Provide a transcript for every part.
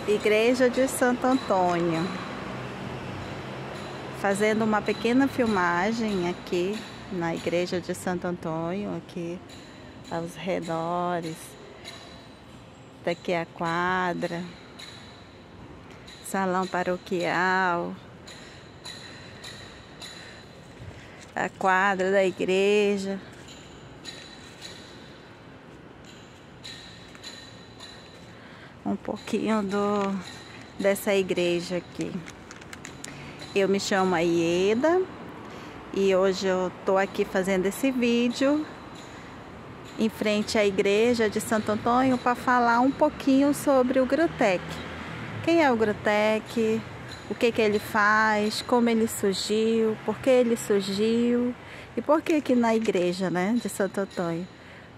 Igreja de Santo Antônio. Fazendo uma pequena filmagem aqui na Igreja de Santo Antônio, aqui aos redores. Daqui a quadra, salão paroquial, a quadra da igreja. Um pouquinho dessa igreja aqui. Eu me chamo Aieda e hoje eu tô aqui fazendo esse vídeo em frente à igreja de Santo Antônio para falar um pouquinho sobre o Grutec. Quem é o Grutec? O que ele faz? Como ele surgiu? Por que ele surgiu? E por que aqui na igreja, né, de Santo Antônio?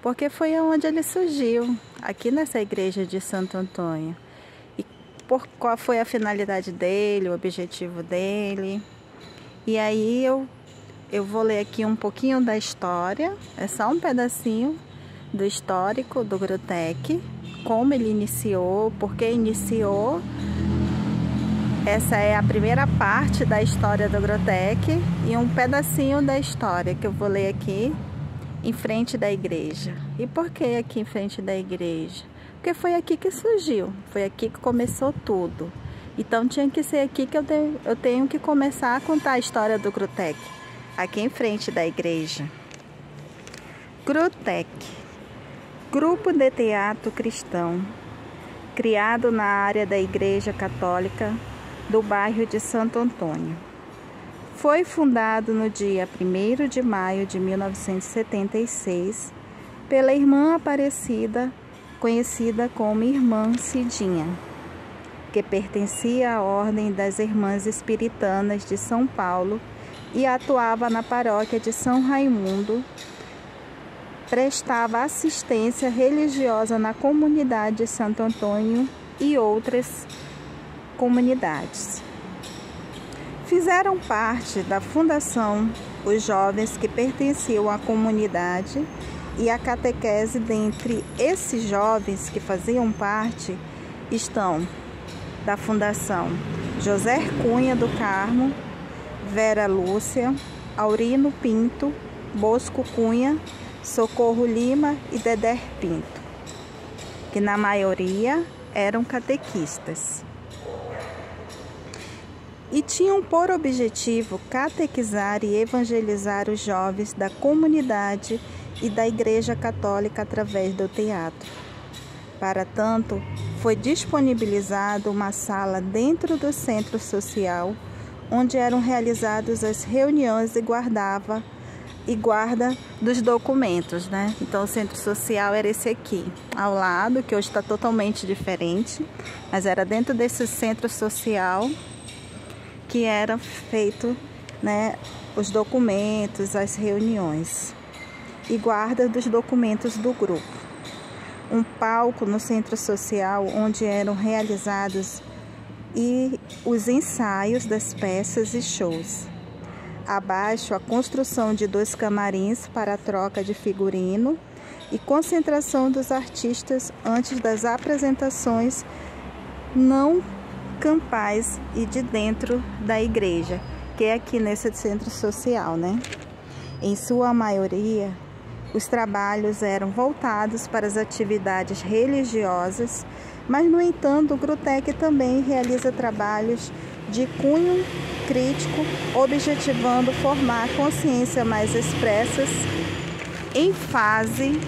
Porque foi onde ele surgiu, aqui nessa igreja de Santo Antônio. E qual foi a finalidade dele, o objetivo dele. E aí eu vou ler aqui um pouquinho da história, é só um pedacinho do histórico do Grutec, como ele iniciou, por que iniciou. Essa é a primeira parte da história do Grutec e um pedacinho da história que eu vou ler aqui em frente da igreja. E por que aqui em frente da igreja? Porque foi aqui que surgiu, foi aqui que começou tudo. Então tinha que ser aqui que eu tenho que começar a contar a história do Grutec, aqui em frente da igreja. Grutec, grupo de teatro cristão, criado na área da Igreja Católica do bairro de Santo Antônio. Foi fundado no dia 1º de maio de 1976 pela irmã Aparecida, conhecida como Irmã Cidinha, que pertencia à Ordem das Irmãs Espiritanas de São Paulo e atuava na paróquia de São Raimundo. Prestava assistência religiosa na comunidade de Santo Antônio e outras comunidades. Fizeram parte da fundação os jovens que pertenciam à comunidade e a catequese. Dentre esses jovens que faziam parte estão da fundação José Cunha do Carmo, Vera Lúcia, Aurino Pinto, Bosco Cunha, Socorro Lima e Dedé Pinto, que na maioria eram catequistas. E tinham por objetivo catequizar e evangelizar os jovens da comunidade e da Igreja Católica através do teatro. Para tanto, foi disponibilizada uma sala dentro do centro social, onde eram realizadas as reuniões e guarda dos documentos, né? Então o centro social era esse aqui, ao lado, que hoje está totalmente diferente, mas era dentro desse centro social que era feito, né, os documentos, as reuniões e guarda dos documentos do grupo. Um palco no centro social onde eram realizados os ensaios das peças e shows. Abaixo, a construção de 2 camarins para a troca de figurino e concentração dos artistas antes das apresentações não campais e de dentro da igreja, que é aqui nesse centro social, né? Em sua maioria, os trabalhos eram voltados para as atividades religiosas, mas, no entanto, o Grutec também realiza trabalhos de cunho crítico, objetivando formar consciência mais expressas em face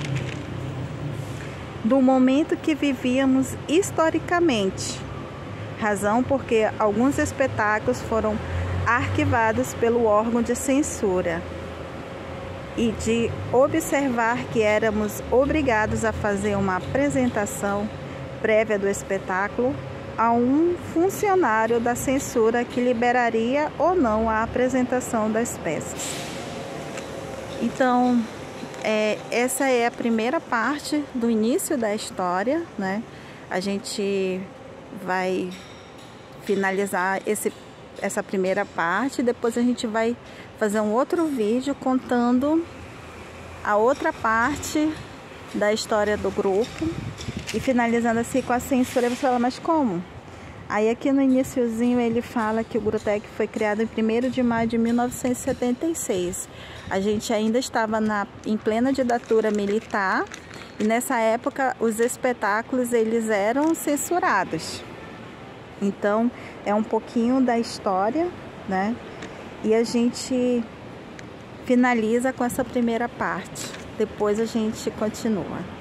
do momento que vivíamos historicamente, razão porque alguns espetáculos foram arquivados pelo órgão de censura, e de observar que éramos obrigados a fazer uma apresentação prévia do espetáculo a um funcionário da censura que liberaria ou não a apresentação das peças. Então, essa é a primeira parte do início da história, né? A gente vai finalizar essa primeira parte, depois a gente vai fazer um outro vídeo contando a outra parte da história do grupo e finalizando assim com a censura. Você fala, mas como? Aí aqui no iniciozinho ele fala que o Grutec foi criado em 1º de maio de 1976. A gente ainda estava em plena ditadura militar e nessa época os espetáculos eles eram censurados. Então é um pouquinho da história, né? E a gente finaliza com essa primeira parte. Depois a gente continua.